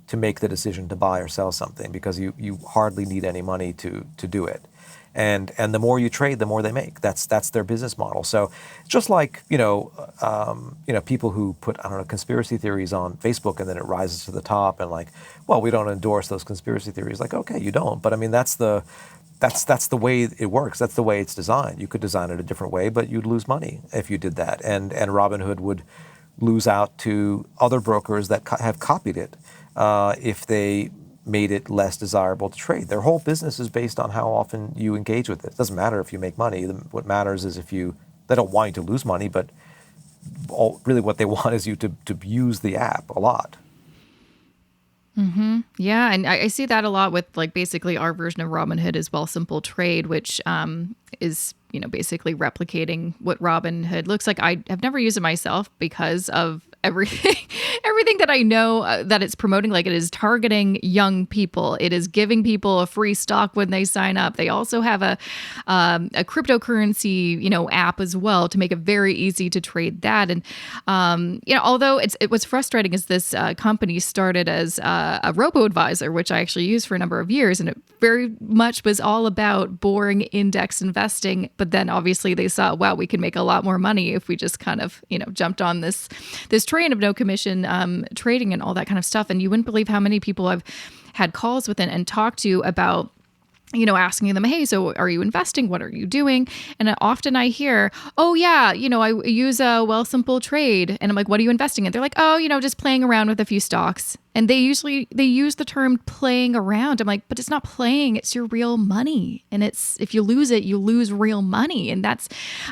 to make the decision to buy or sell something, because you hardly need any money to do it. And the more you trade, the more they make. That's their business model. So just like people who put, I don't know, conspiracy theories on Facebook, and then it rises to the top, and like, well, we don't endorse those conspiracy theories. Like, okay, you don't, but I mean that's the way it works. That's the way it's designed. You could design it a different way, but you'd lose money if you did that. And Robinhood would lose out to other brokers that have copied it if they made it less desirable to trade. Their whole business is based on how often you engage with it. It doesn't matter if you make money. What matters is they don't want you to lose money, but really what they want is you to use the app a lot. Mm-hmm. Yeah, and I see that a lot with like basically our version of Robinhood is Wealthsimple Trade, which is basically replicating what Robinhood looks like. I have never used it myself because of everything that I know that it's promoting. Like, it is targeting young people. It is giving people a free stock when they sign up. They also have a cryptocurrency app as well to make it very easy to trade that. And although what's frustrating is this company started as a robo-advisor, which I actually used for a number of years, and it very much was all about boring index investing. But then obviously they saw, wow, we can make a lot more money if we just kind of jumped on this train of no commission trading and all that kind of stuff. And you wouldn't believe how many people I've had calls with and talked to about asking them, hey, so are you investing? What are you doing? And often I hear, oh yeah, I use a Wealthsimple Trade. And I'm like, what are you investing in? They're like, oh, just playing around with a few stocks. And they use the term playing around. I'm like, but it's not playing, it's your real money. And if you lose it, you lose real money. And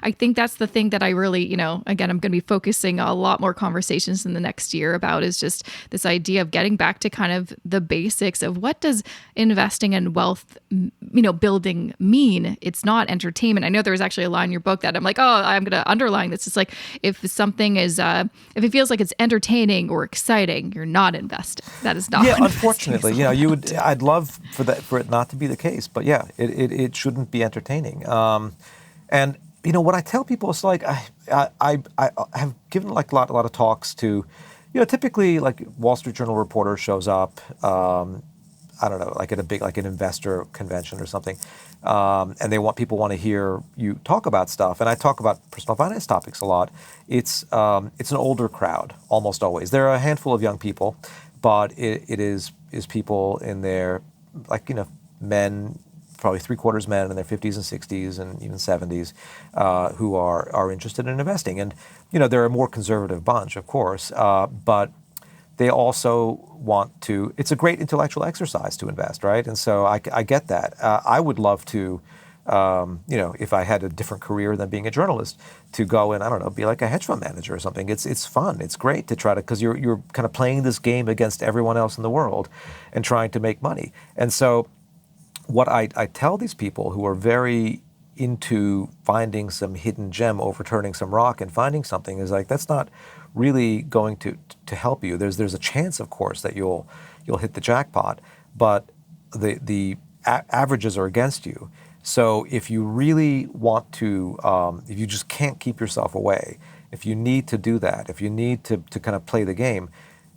I think that's the thing that I really, again, I'm going to be focusing a lot more conversations in the next year about, is just this idea of getting back to kind of the basics of what does investing and wealth, building mean. It's not entertainment. I know there was actually a line in your book that I'm like, oh, I'm going to underline this. It's like, if something is, if it feels like it's entertaining or exciting, you're not investing. That is not. Yeah, unfortunately, I'd love for it not to be the case, but yeah, it shouldn't be entertaining. And what I tell people is like, I have given like a lot of talks to, typically like Wall Street Journal reporter shows up, I don't know, like at a big, like an investor convention or something, and people want to hear you talk about stuff. And I talk about personal finance topics a lot. It's an older crowd almost always. There are a handful of young people, but it is people in their, like, men, probably 3/4 men in their 50s and 60s and even 70s, who are interested in investing. And, they're a more conservative bunch, of course, but they also want to, it's a great intellectual exercise to invest, right? And so I get that. I would love to, if I had a different career than being a journalist, to go and, I don't know, be like a hedge fund manager or something. It's fun. It's great to try to, because you're kind of playing this game against everyone else in the world and trying to make money. And so what I tell these people who are very into finding some hidden gem, overturning some rock and finding something, is like, that's not really going to help you. There's a chance, of course, that you'll hit the jackpot, but the averages are against you. So if you really want to, if you just can't keep yourself away, if you need to do that, if you need to kind of play the game,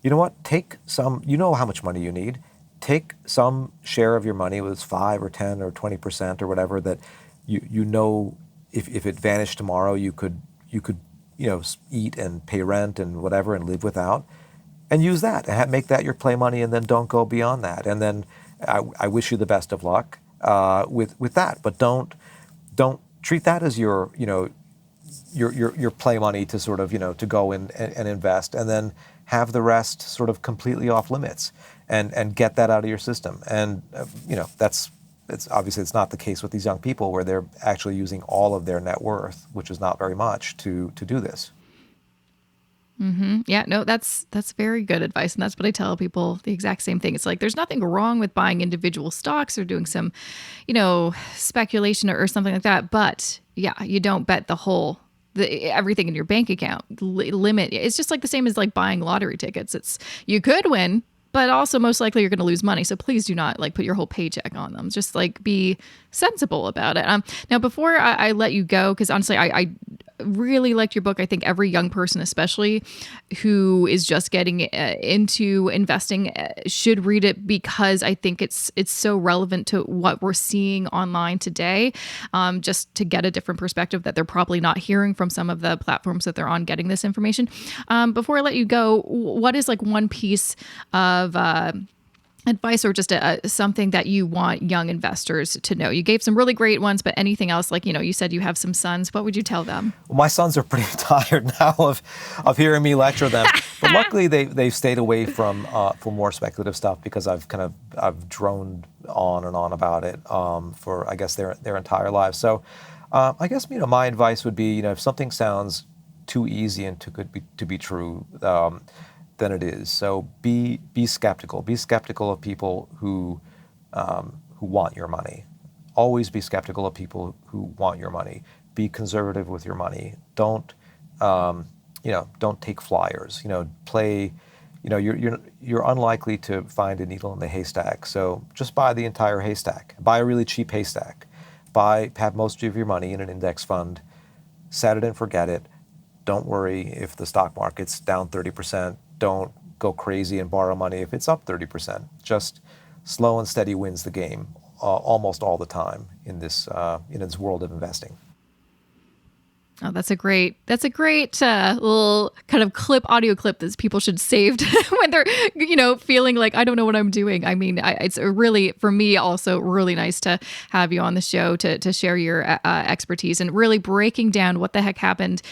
you know what? Take some, how much money you need. Take some share of your money, whether it's 5 or 10 or 20% or whatever, that if it vanished tomorrow, you could eat and pay rent and whatever and live without, and use that and make that your play money, and then don't go beyond that. And then I wish you the best of luck with that, but don't treat that as your play money to sort of to go in and invest, and then have the rest sort of completely off limits, and get that out of your system. And it's obviously it's not the case with these young people, where they're actually using all of their net worth, which is not very much, to do this. Mm-hmm. Yeah, no, that's very good advice. And that's what I tell people, the exact same thing. It's like, there's nothing wrong with buying individual stocks or doing some, speculation or something like that. But yeah, you don't bet everything in your bank account. Limit. It's just like the same as like buying lottery tickets. You could win, but also most likely you're going to lose money. So please do not like put your whole paycheck on them. Just like be sensible about it. Now, before I let you go, because honestly, I really liked your book. I think every young person, especially who is just getting into investing, should read it, because I think it's so relevant to what we're seeing online today, just to get a different perspective that they're probably not hearing from some of the platforms that they're on getting this information. Before I let you go, what is like one piece of advice or just something that you want young investors to know? You gave some really great ones, but anything else? Like, you said you have some sons. What would you tell them? Well, my sons are pretty tired now of hearing me lecture them. But luckily, they've stayed away from more speculative stuff, because I've droned on and on about it for, I guess, their entire lives. So I guess my advice would be, if something sounds too easy and too good to be true, than it is. So be skeptical. Be skeptical of people who want your money. Always be skeptical of people who want your money. Be conservative with your money. Don't take flyers. Play. You're unlikely to find a needle in the haystack. So just buy the entire haystack. Buy a really cheap haystack. Have most of your money in an index fund. Set it and forget it. Don't worry if the stock market's down 30%. Don't go crazy and borrow money if it's up 30%. Just slow and steady wins the game almost all the time in this world of investing. Oh, that's a great little kind of audio clip that people should save when they're, feeling like, I don't know what I'm doing. I mean, it's really, for me, also really nice to have you on the show to share your expertise and really breaking down what the heck happened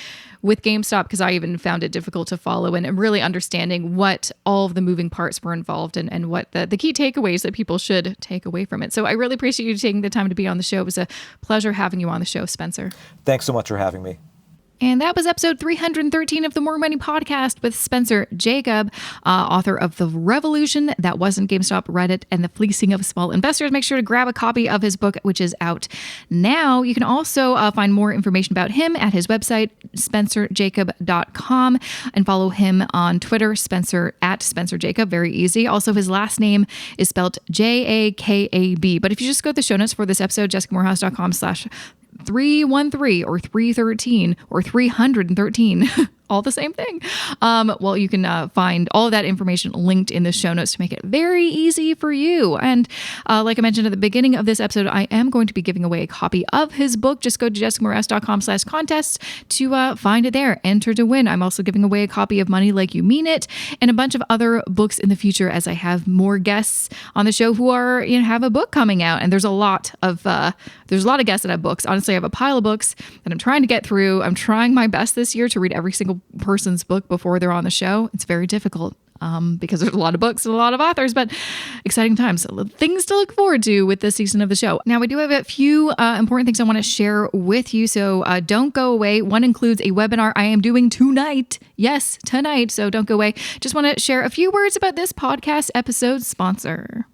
with GameStop, because I even found it difficult to follow, and really understanding what all of the moving parts were involved and what the key takeaways that people should take away from it. So I really appreciate you taking the time to be on the show. It was a pleasure having you on the show, Spencer. Thanks so much for having me. And that was episode 313 of the More Money Podcast with Spencer Jakab, author of The Revolution That Wasn't GameStop, Reddit, and the Fleecing of Small Investors. Make sure to grab a copy of his book, which is out now. You can also find more information about him at his website, spencerjakab.com, and follow him on Twitter, Spencer Jakab. Very easy. Also, his last name is spelled Jakab. But if you just go to the show notes for this episode, jessicamorehouse.com/313 or 313 or 313, all the same thing. Well, you can find all of that information linked in the show notes to make it very easy for you. And like I mentioned at the beginning of this episode, I am going to be giving away a copy of his book. Just go to jessicamorehouse.com/contests to find it there. Enter to win. I'm also giving away a copy of Money Like You Mean It and a bunch of other books in the future, as I have more guests on the show who are have a book coming out. And there's a lot of guests that have books. Honestly, I have a pile of books that I'm trying to get through. I'm trying my best this year to read every single person's book before they're on the show. It's very difficult because there's a lot of books and a lot of authors, but exciting times. Things to look forward to with this season of the show. Now, we do have a few important things I want to share with you, so don't go away. One includes a webinar I am doing tonight. Yes, tonight, so don't go away. Just want to share a few words about this podcast episode sponsor.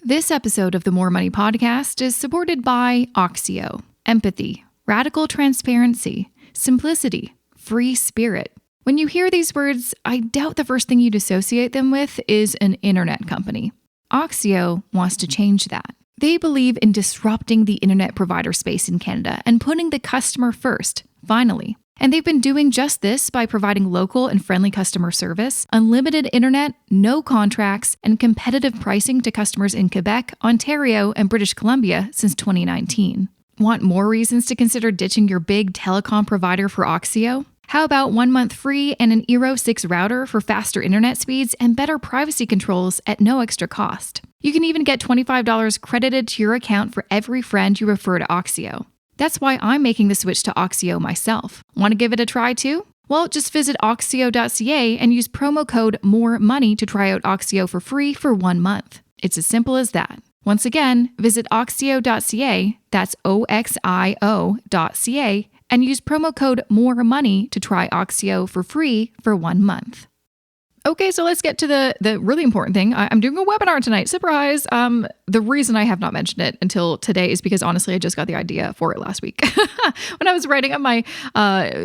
This episode of the More Money Podcast is supported by Oxio, empathy, radical transparency, simplicity, free spirit. When you hear these words, I doubt the first thing you'd associate them with is an internet company. Oxio wants to change that. They believe in disrupting the internet provider space in Canada and putting the customer first, finally. And they've been doing just this by providing local and friendly customer service, unlimited internet, no contracts, and competitive pricing to customers in Quebec, Ontario, and British Columbia since 2019. Want more reasons to consider ditching your big telecom provider for Oxio? How about 1 month free and an Eero 6 router for faster internet speeds and better privacy controls at no extra cost? You can even get $25 credited to your account for every friend you refer to Oxio. That's why I'm making the switch to Oxio myself. Want to give it a try too? Well, just visit oxio.ca and use promo code MOREMONEY to try out Oxio for free for 1 month. It's as simple as that. Once again, visit oxio.ca, that's OXIO.ca, and use promo code MOREMONEY to try Oxio for free for 1 month. Okay, so let's get to the really important thing. I'm doing a webinar tonight. Surprise! The reason I have not mentioned it until today is because honestly, I just got the idea for it last week when I was writing up my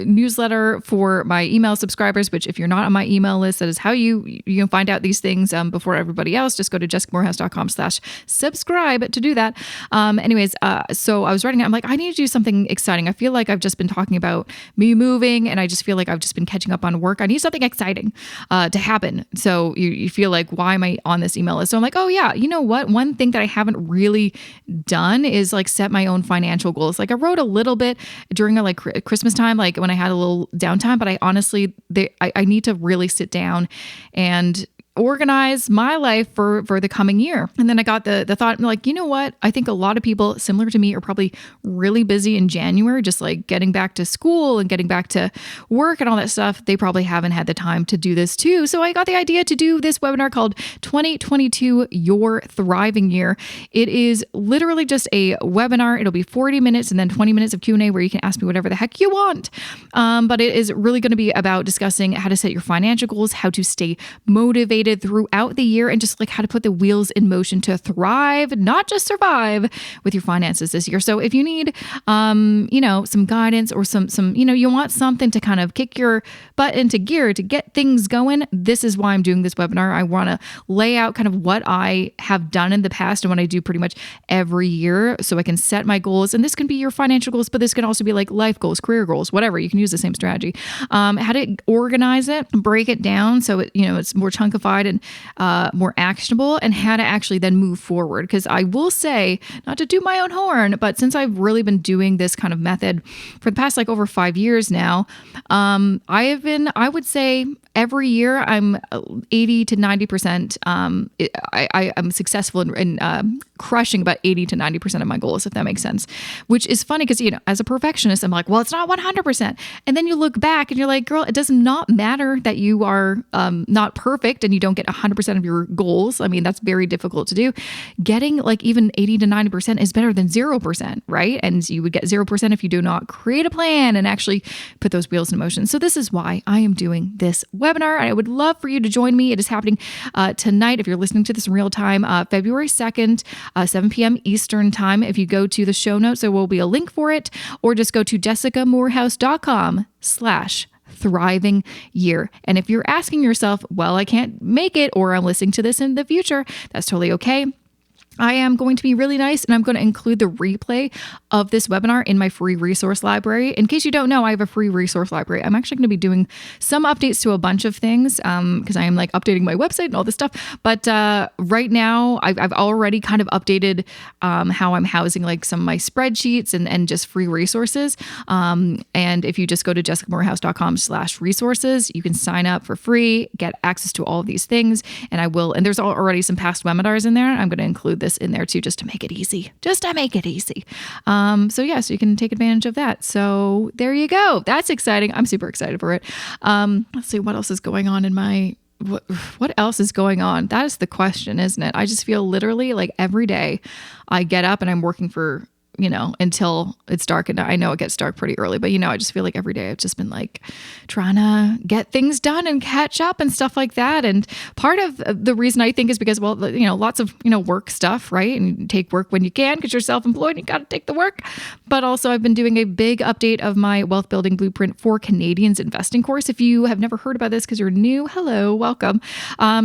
newsletter for my email subscribers. Which, if you're not on my email list, that is how you find out these things before everybody else. Just go to jessicamorehouse.com/subscribe to do that. So I was writing it. I'm like, I need to do something exciting. I feel like I've just been talking about me moving, and I just feel like I've just been catching up on work. I need something exciting to happen. So you feel like, why am I on this email list? So I'm like, oh yeah, you know what? One thing that I haven't really done is like set my own financial goals. Like I wrote a little bit during like Christmas time, like when I had a little downtime, but I honestly, I need to really sit down and organize my life for the coming year. And then I got the thought, like, you know what? I think a lot of people similar to me are probably really busy in January, just like getting back to school and getting back to work and all that stuff. They probably haven't had the time to do this too. So I got the idea to do this webinar called 2022 Your Thriving Year. It is literally just a webinar. It'll be 40 minutes and then 20 minutes of Q&A where you can ask me whatever the heck you want. But it is really going to be about discussing how to set your financial goals, how to stay motivated throughout the year, and just like how to put the wheels in motion to thrive, not just survive with your finances this year. So if you need, some guidance or some, you want something to kind of kick your butt into gear to get things going, this is why I'm doing this webinar. I want to lay out kind of what I have done in the past and what I do pretty much every year so I can set my goals. And this can be your financial goals, but this can also be like life goals, career goals, whatever. You can use the same strategy. How to organize it, break it down so it's more chunkified and more actionable, and how to actually then move forward. Because I will say, not to toot my own horn, but since I've really been doing this kind of method for the past like over 5 years now, I would say every year I'm 80 to 90%. I'm successful in crushing about 80 to 90% of my goals, if that makes sense, which is funny because, as a perfectionist, I'm like, well, it's not 100%. And then you look back and you're like, girl, it does not matter that you are not perfect and you don't get 100% of your goals. I mean, that's very difficult to do. Getting like even 80 to 90% is better than 0%, right? And you would get 0% if you do not create a plan and actually put those wheels in motion. So this is why I am doing this webinar. I would love for you to join me. It is happening tonight. If you're listening to this in real time, February 2nd, 7 p.m. Eastern time. If you go to the show notes, there will be a link for it, or just go to jessicamorehouse.com/thriving year. And if you're asking yourself, well, I can't make it, or I'm listening to this in the future, that's totally okay. I am going to be really nice, and I'm going to include the replay of this webinar in my free resource library. In case you don't know, I have a free resource library. I'm actually going to be doing some updates to a bunch of things because I am like updating my website and all this stuff. But right now, I've already kind of updated how I'm housing like some of my spreadsheets and just free resources. And if you just go to jessicamorehouse.com/resources, you can sign up for free, get access to all of these things. And there's already some past webinars in there. I'm going to include this in there too, just to make it easy. So you can take advantage of that. So there you go. That's exciting. I'm super excited for it. Let's see what else is going on in my, what else is going on? That is the question, isn't it? I just feel literally like every day I get up and I'm working for, until it's dark. And I know it gets dark pretty early, but I just feel like every day I've just been like trying to get things done and catch up and stuff like that. And part of the reason I think is because, lots of, work stuff, right? And you take work when you can because you're self-employed and you got to take the work. But also I've been doing a big update of my wealth building blueprint for Canadians investing course. If you have never heard about this because you're new, hello, welcome.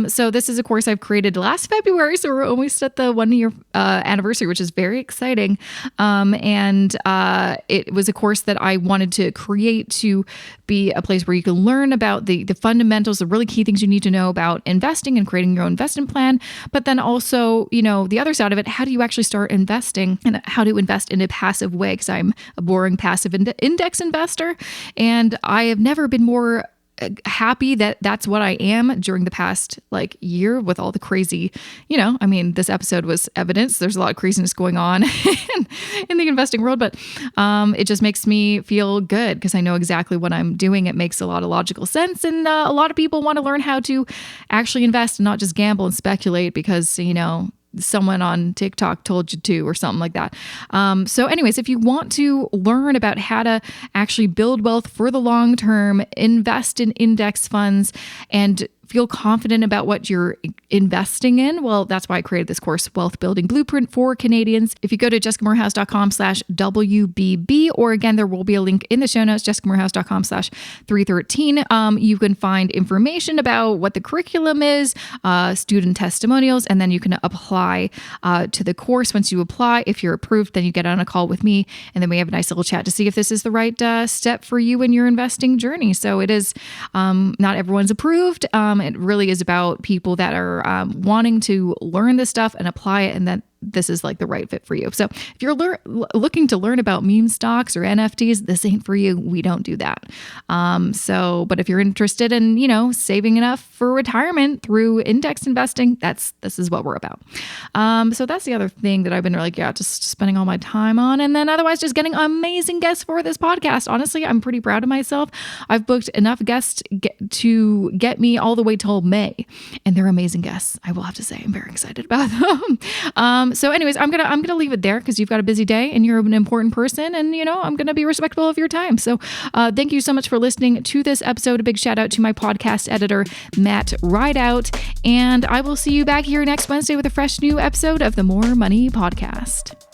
So this is a course I've created last February. So we're almost at the 1 year anniversary, which is very exciting. It was a course that I wanted to create to be a place where you can learn about the fundamentals, the really key things you need to know about investing and creating your own investment plan. But then also, the other side of it, how do you actually start investing and how to invest in a passive way? Because I'm a boring passive index investor, and I have never been more happy that that's what I am during the past year with all the crazy, this episode was evidence. There's a lot of craziness going on in the investing world, but it just makes me feel good because I know exactly what I'm doing. It makes a lot of logical sense. And a lot of people want to learn how to actually invest and not just gamble and speculate because, someone on TikTok told you to, or something like that. So anyways, if you want to learn about how to actually build wealth for the long term, invest in index funds, and feel confident about what you're investing in, well, that's why I created this course, Wealth Building Blueprint for Canadians. If you go to jessicamorehouse.com/WBB, or again, there will be a link in the show notes, jessicamorehouse.com/313, you can find information about what the curriculum is, student testimonials, and then you can apply to the course. Once you apply, if you're approved, then you get on a call with me, and then we have a nice little chat to see if this is the right step for you in your investing journey. So it is, not everyone's approved. It really is about people that are wanting to learn this stuff and apply it, and that this is like the right fit for you. So if you're looking to learn about meme stocks or NFTs, this ain't for you. We don't do that. But if you're interested in, saving enough for retirement through index investing, this is what we're about. So that's the other thing that I've been just spending all my time on. And then otherwise just getting amazing guests for this podcast. Honestly, I'm pretty proud of myself. I've booked enough guests to get me all the way till May, and they're amazing guests. I will have to say, I'm very excited about them. So anyways, I'm going to leave it there because you've got a busy day and you're an important person, and I'm going to be respectful of your time. So thank you so much for listening to this episode. A big shout out to my podcast editor, Matt Rideout, and I will see you back here next Wednesday with a fresh new episode of the More Money Podcast.